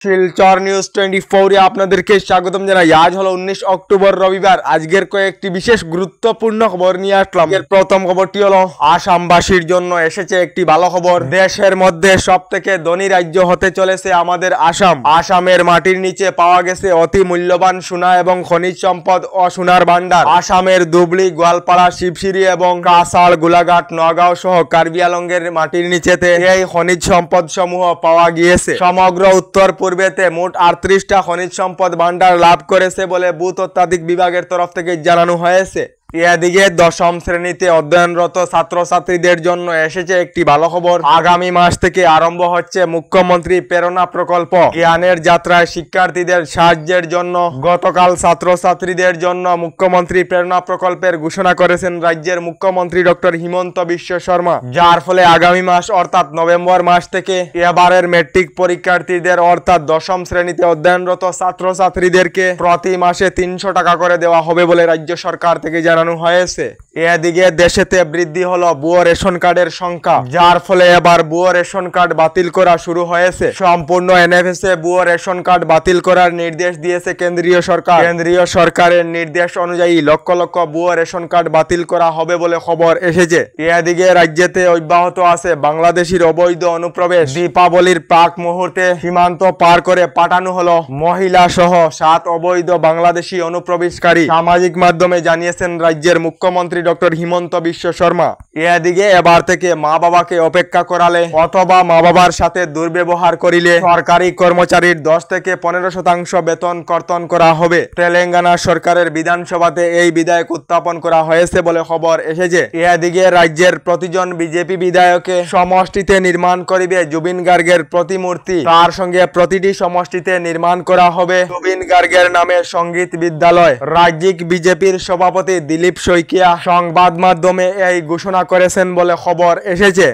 Silchar news 24 এ আপনাদেরকে স্বাগতম জানাই। আজ হলো 19 অক্টোবর রবিবার। আজকের কয়েকটি বিশেষ গুরুত্বপূর্ণ খবর নিয়ে আসলাম। এর প্রথম খবরটি হলো আসামবাসীর জন্য এসেছে একটি ভালো খবর। দেশের মধ্যে সবথেকে ধনী রাজ্য হতে চলেছে আমাদের আসাম। আসামের মাটির নিচে পাওয়া গেছে অতি মূল্যবান সোনা এবং খনিজ সম্পদ ও সোনার ভান্ডার। আসামের ধুবড়ী, গোয়ালপাড়া, শিবসিরি এবং কাছাড়, গোলাঘাট, নগাঁও সহ কার্বি আংলংয়ের মাটির নিচেতে এই খনিজ সম্পদ সমূহ পাওয়া গিয়েছে। সমগ্র উত্তর পূর্বেতে মোট 38টা খনিজ সম্পদ ভান্ডার লাভ করেছে বলে ভূতত্ত্বিক বিভাগের তরফ থেকে জানানো হয়েছে। এদিকে দশম শ্রেণীতে অধ্যয়নরত ছাত্রছাত্রীদের জন্য এসেছে একটি ভালো খবর। আগামী মাস থেকে আরম্ভ হচ্ছে মুখ্যমন্ত্রী প্রেরণা প্রকল্প। জ্ঞানের যাত্রায় শিক্ষার্থীদের সাহায্যের জন্য গতকাল ছাত্রছাত্রীদের জন্য মুখ্যমন্ত্রী প্রেরণা প্রকল্পের ঘোষণা করেছেন রাজ্যের মুখ্যমন্ত্রী ডক্টর হিমন্ত বিশ্ব শর্মা। যার ফলে আগামী মাস অর্থাৎ নভেম্বর মাস থেকে এবারের মেট্রিক পরীক্ষার্থীদের অর্থাৎ দশম শ্রেণীতে অধ্যয়নরত ছাত্রছাত্রীদেরকে প্রতি মাসে 300 টাকা করে দেওয়া হবে বলে রাজ্য সরকার থেকে জানানো হয়েছে। এদিকে দেশেতে বৃদ্ধি হলো ভুয়ো রেশন কার্ডের সংখ্যা, যার ফলে এবার ভুয়ো রেশন কার্ড বাতিল করা শুরু হয়েছে। সম্পূর্ণ এনএফএসএ ভুয়ো রেশন কার্ড বাতিল করার নির্দেশ দিয়েছে কেন্দ্রীয় সরকার। কেন্দ্রীয় সরকারের নির্দেশ অনুযায়ী লক্ষ লক্ষ ভুয়ো রেশন কার্ড বাতিল করা হবে বলে খবর এসেছে। এদিকে রাজ্যেতে অব্যাহত আছে বাংলাদেশের অবৈধ অনুপ্রবেশ। দীপাবলির প্রাক মুহূর্তে সীমান্ত পার করে পাঠানো হলো মহিলা সহ 7 অবৈধ বাংলাদেশি অনুপ্রবেশকারী। সামাজিক মাধ্যমে জানিয়েছেন রাজ্যের মুখ্যমন্ত্রী ডক্টর হিমন্ত বিশ্ব শর্মা। এদিকে এবার থেকে মা বাবাকে অপেক্ষা করালে অথবা মা বাবার সাথে দুর্ব্যবহার করিলে সরকারি কর্মচারীর 10 থেকে 15% বেতন কর্তন করা হবে। তেলেঙ্গানা সরকারের বিধানসভাতে এই বিধায়ক উত্থাপন করা হয়েছে বলে খবর এসেছে। এদিকে রাজ্যের প্রতিজন বিজেপি বিধায়কে সমষ্টিতে নির্মাণ করিবে জুবিন গার্গের প্রতিমূর্তি। তার সঙ্গে প্রতিটি সমষ্টিতে নির্মাণ করা হবে জুবিন গার্গের নামে সঙ্গীত বিদ্যালয়। রাজ্যিক বিজেপির সভাপতি দিলীপ শইকিয়া সংবাদ মাধ্যমে এই ঘোষণা করেছেন বলে খবর এসেছে।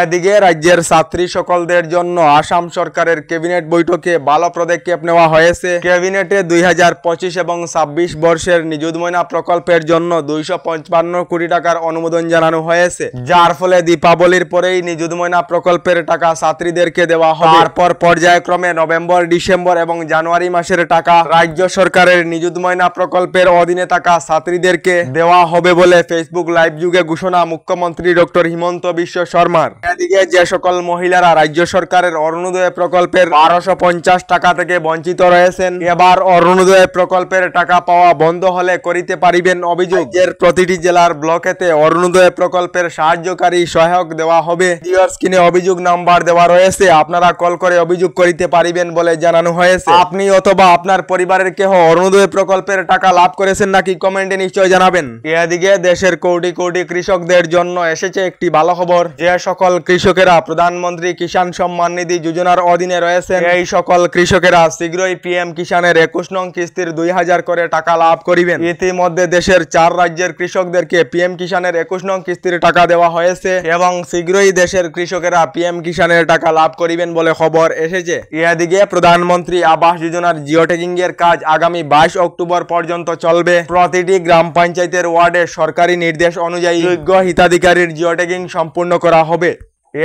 এদিকে রাজ্যের ছাত্রী সকলদের জন্য আসাম সরকারের ক্যাবিনেট বৈঠকে ভালো পদক্ষেপ নেওয়া হয়েছে। ক্যাবিনেটে 2025 এবং 26 বর্ষের নিযুত ময়না প্রকল্পের জন্য 255 কোটি টাকার অনুমোদন জানানো হয়েছে। যার ফলে দীপাবলির পরেই নিযুত ময়না প্রকল্পের টাকা ছাত্রীদেরকে দেওয়া হবে। তারপর পর্যায়ক্রমে নভেম্বর, ডিসেম্বর এবং জানুয়ারি মাসের টাকা রাজ্য সরকারের নিযুত ময়না প্রকল্পের অধীনে থাকা ছাত্রীদেরকে দেওয়া হবে বলে ফেসবুক লাইভ যুগে ঘোষণা মুখ্যমন্ত্রী ডক্টর হিমন্ত বিশ্ব শর্মা। এদিকে যে সকল মহিলারা রাজ্য সরকারের অরুণোদয় প্রকল্পের 1250 টাকা থেকে বঞ্চিত রয়েছেন, এবার অরুণোদয় প্রকল্পের টাকা পাওয়া বন্ধ হলে করিতে পারিবেন অভিযোগ। এর প্রতিটি জেলার ব্লকেতে অরুণোদয় প্রকল্পের সাহায্যকারী সহায়ক দেওয়া হবে। ভিডিওর স্ক্রিনে অভিযোগ নাম্বার দেওয়া রয়েছে, আপনারা কল করে অভিযোগ করিতে পারিবেন বলে জানানো হয়েছে। আপনি অথবা আপনার পরিবারের কেহ অরুণোদয় প্রকল্পের টাকা লাভ করেছেন নাকি কমেন্টে নিশ্চয় জানাবেন। এদিকে দেশের কোটি কোটি কৃষকদের জন্য এসেছে একটি ভালো খবর। যে সকল কৃষকেরা প্রধানমন্ত্রী কিষাণ সম্মান নিধি যোজনার অধীনে রয়েছেন, এই সকল কৃষকেরা শীঘ্রই পিএম কিষাণের 21 নং কিস্তির 2000 করে টাকা লাভ করিবেন। ইতিমধ্যে দেশের 4 রাজ্যের কৃষকদেরকে পিএম কিষাণের 21 নং কিস্তির টাকা দেওয়া হয়েছে এবং শীঘ্রই দেশের কৃষকেরা পিএম কিষাণের টাকা লাভ করিবেন বলে খবর এসেছে। এদিকে প্রধানমন্ত্রী আবাস যোজনার জিওট্যাগিং এর কাজ আগামী 22 অক্টোবর পর্যন্ত চলবে। প্রতিটি গ্রাম পঞ্চায়েতের ওয়ার্ডে সরকারি নির্দেশ অনুযায়ী যোগ্য হিতাধিকারীর জিওট্যাগিং সম্পূর্ণ করা হবে।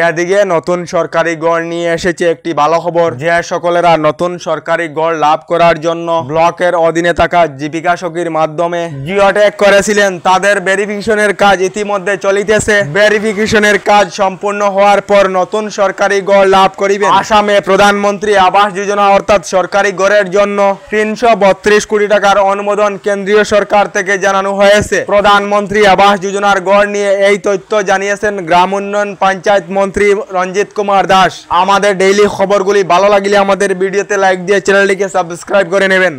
এদিকে নতুন সরকারি গড় নিয়ে এসেছে একটি ভালো খবর। যে সকলেরা নতুন সরকারি গড় লাভ করার জন্য ব্লকের অধীনে থাকা জীবিকা সখীর মাধ্যমে জিওট্যাগ করেছিলেন, তাদের ভেরিফিকেশনের কাজ ইতিমধ্যে চলিতেছে। ভেরিফিকেশনের কাজ সম্পূর্ণ হওয়ার পর নতুন সরকারি গড় লাভ করিবেন। আসামে প্রধানমন্ত্রী আবাস যোজনা অর্থাৎ সরকারি গড়ের জন্য 332 কোটি টাকার অনুমোদন কেন্দ্রীয় সরকার থেকে জানানো হয়েছে। প্রধানমন্ত্রী আবাস যোজনার গড় নিয়ে এই তথ্য জানিয়েছেন গ্রাম উন্নয়ন পঞ্চায়েত মন্ত্রী রঞ্জিত কুমার দাস। আমাদের ডেইলি খবরগুলি ভালো লাগলে আমাদের ভিডিওতে লাইক দিয়ে চ্যানেলটিকে সাবস্ক্রাইব করে নেবেন।